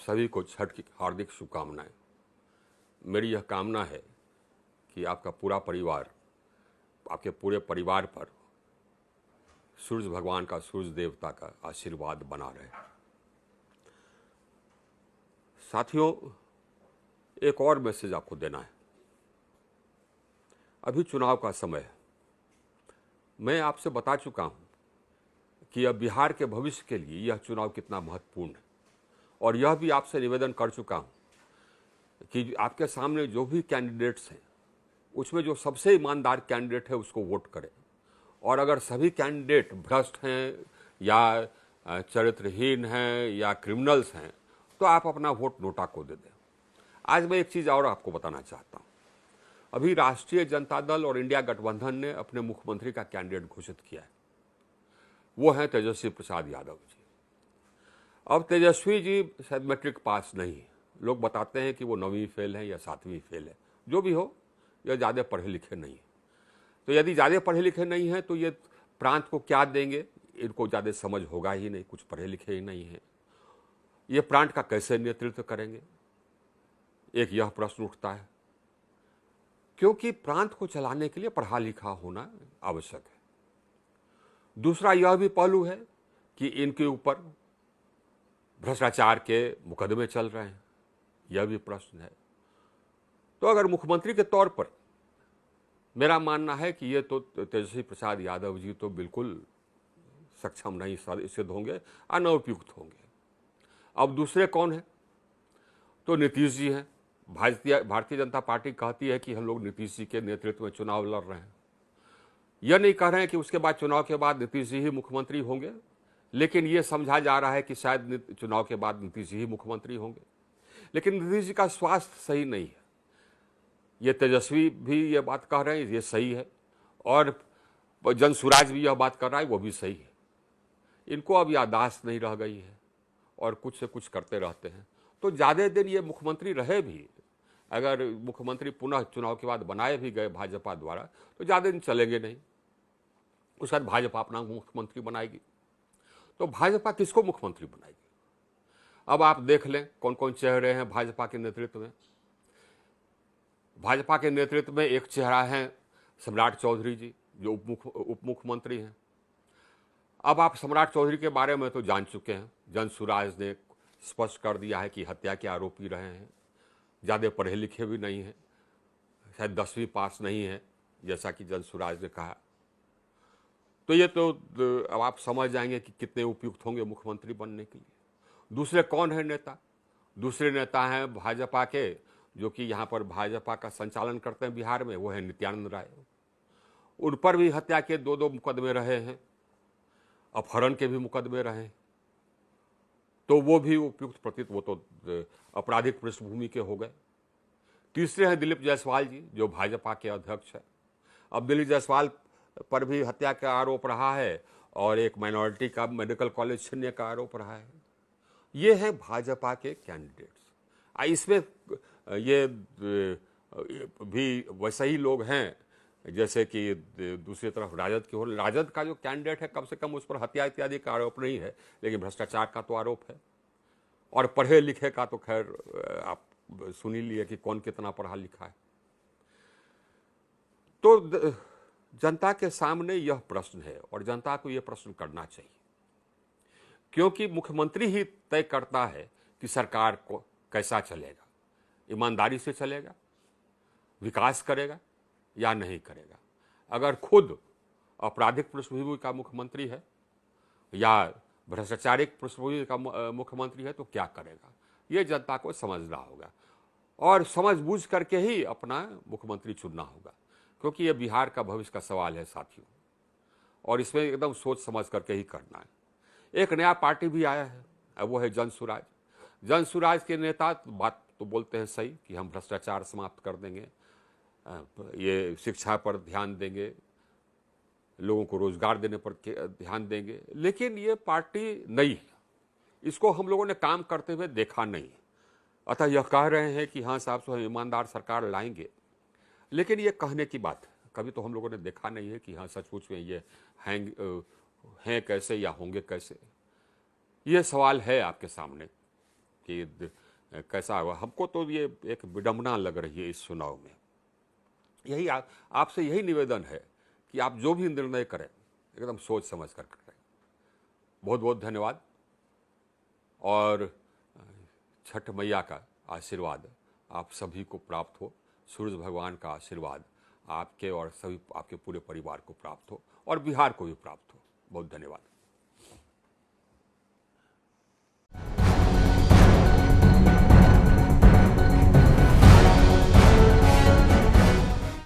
सभी को छठ की हार्दिक शुभकामनाएं। मेरी यह कामना है कि आपका पूरा परिवार, आपके पूरे परिवार पर सूर्य भगवान का, सूर्य देवता का आशीर्वाद बना रहे। साथियों, एक और मैसेज आपको देना है। अभी चुनाव का समय है। मैं आपसे बता चुका हूं कि अब बिहार के भविष्य के लिए यह चुनाव कितना महत्वपूर्ण है, और यह भी आपसे निवेदन कर चुका हूं कि आपके सामने जो भी कैंडिडेट्स हैं उसमें जो सबसे ईमानदार कैंडिडेट है उसको वोट करें। और अगर सभी कैंडिडेट भ्रष्ट हैं या चरित्रहीन हैं या क्रिमिनल्स हैं तो आप अपना वोट नोटा को दे दें। आज मैं एक चीज़ और आपको बताना चाहता हूं। अभी राष्ट्रीय जनता दल और इंडिया गठबंधन ने अपने मुख्यमंत्री का कैंडिडेट घोषित किया है। वो हैं तेजस्वी प्रसाद यादव जी। अब तेजस्वी जी शायद मैट्रिक पास नहीं है। लोग बताते हैं कि वो 9वीं फेल है या 7वीं फेल है। जो भी हो, यह ज़्यादा पढ़े लिखे नहीं है। तो यदि ज़्यादा पढ़े लिखे नहीं हैं तो ये प्रांत को क्या देंगे, इनको ज़्यादा समझ होगा ही नहीं। कुछ पढ़े लिखे ही नहीं हैं, ये प्रांत का कैसे नेतृत्व करेंगे, एक यह प्रश्न उठता है। क्योंकि प्रांत को चलाने के लिए पढ़ा लिखा होना आवश्यक है। दूसरा यह भी पहलू है कि इनके ऊपर भ्रष्टाचार के मुकदमे चल रहे हैं, यह भी प्रश्न है। तो अगर मुख्यमंत्री के तौर पर मेरा मानना है कि ये तो तेजस्वी प्रसाद यादव जी तो बिल्कुल सक्षम नहीं सिद्ध होंगे, अनउपयुक्त होंगे। अब दूसरे कौन है? तो नीतीश जी हैं। भारतीय जनता पार्टी कहती है कि हम लोग नीतीश जी के नेतृत्व में चुनाव लड़ रहे हैं। यह नहीं कह रहे हैं कि उसके बाद, चुनाव के बाद नीतीश जी ही मुख्यमंत्री होंगे, लेकिन यह समझा जा रहा है कि शायद चुनाव के बाद नीतीश जी ही मुख्यमंत्री होंगे। लेकिन नीतीश जी का स्वास्थ्य सही नहीं है। ये तेजस्वी भी ये बात कह रहे हैं, ये सही है, और जनसुराज भी यह बात कर रहा है, वो भी सही है। इनको अब याददाश्त नहीं रह गई है और कुछ से कुछ करते रहते हैं। तो ज़्यादा दिन ये मुख्यमंत्री रहे भी, अगर मुख्यमंत्री पुनः चुनाव के बाद बनाए भी गए भाजपा द्वारा, तो ज़्यादा दिन चलेंगे नहीं। उसके बाद भाजपा अपना मुख्यमंत्री बनाएगी। तो भाजपा किसको मुख्यमंत्री बनाएगी? अब आप देख लें कौन कौन चेहरे हैं भाजपा के नेतृत्व में। भाजपा के नेतृत्व में एक चेहरा है सम्राट चौधरी जी, जो उप मुख्यमंत्री हैं। अब आप सम्राट चौधरी के बारे में तो जान चुके हैं। जनसुराज ने स्पष्ट कर दिया है कि हत्या के आरोपी रहे हैं, ज़्यादा पढ़े लिखे भी नहीं हैं, शायद 10वीं पास नहीं है, जैसा कि जनसुराज ने कहा। तो ये तो अब आप समझ जाएंगे कि कितने उपयुक्त होंगे मुख्यमंत्री बनने के लिए। दूसरे कौन है नेता? दूसरे नेता हैं भाजपा के, जो कि यहाँ पर भाजपा का संचालन करते हैं बिहार में, वो है नित्यानंद राय। उन पर भी हत्या के 2 मुकदमे रहे हैं, अपहरण के भी मुकदमे रहे हैं। तो वो भी उपयुक्त प्रतीत, वो तो आपराधिक पृष्ठभूमि के हो गए। तीसरे हैं दिलीप जायसवाल जी, जो भाजपा के अध्यक्ष है। अब दिलीप जायसवाल पर भी हत्या का आरोप रहा है और एक माइनॉरिटी का मेडिकल कॉलेज छीनने का आरोप रहा है। ये हैं भाजपा के कैंडिडेट्स। इसमें ये भी वैसे ही लोग हैं जैसे कि दूसरी तरफ राजद की हो। राजद का जो कैंडिडेट है, कम से कम उस पर हत्या इत्यादि का आरोप नहीं है, लेकिन भ्रष्टाचार का तो आरोप है। और पढ़े लिखे का तो खैर आप सुन ही लिए कि कौन कितना पढ़ा लिखा है। तो जनता के सामने यह प्रश्न है और जनता को यह प्रश्न करना चाहिए, क्योंकि मुख्यमंत्री ही तय करता है कि सरकार को कैसा चलेगा। ईमानदारी से चलेगा, विकास करेगा या नहीं करेगा। अगर खुद आपराधिक पृष्ठभूमि का मुख्यमंत्री है या भ्रष्टाचारिक पृष्ठभूमि का मुख्यमंत्री है तो क्या करेगा, ये जनता को समझना होगा और समझबूझ करके ही अपना मुख्यमंत्री चुनना होगा, क्योंकि ये बिहार का भविष्य का सवाल है साथियों, और इसमें एकदम सोच समझ करके ही करना है। एक नया पार्टी भी आया है, वो है जनसुराज। जनसुराज के नेता बात तो बोलते हैं सही कि हम भ्रष्टाचार समाप्त कर देंगे, ये शिक्षा पर ध्यान देंगे, लोगों को रोजगार देने पर ध्यान देंगे, लेकिन ये पार्टी नई है, इसको हम लोगों ने काम करते हुए देखा नहीं। अतः यह कह रहे हैं कि हाँ साहब हम ईमानदार सरकार लाएंगे, लेकिन ये कहने की बात है, कभी तो हम लोगों ने देखा नहीं है कि हाँ सचमुच में ये हैं कैसे या होंगे कैसे। ये सवाल है आपके सामने कि कैसा हुआ। हमको तो ये एक विडंबना लग रही है इस चुनाव में। यही आपसे यही निवेदन है कि आप जो भी निर्णय करें एकदम सोच समझ कर करें। बहुत बहुत धन्यवाद। और छठ मैया का आशीर्वाद आप सभी को प्राप्त हो, सूरज भगवान का आशीर्वाद आपके और सभी आपके पूरे परिवार को प्राप्त हो और बिहार को भी प्राप्त हो। बहुत धन्यवाद।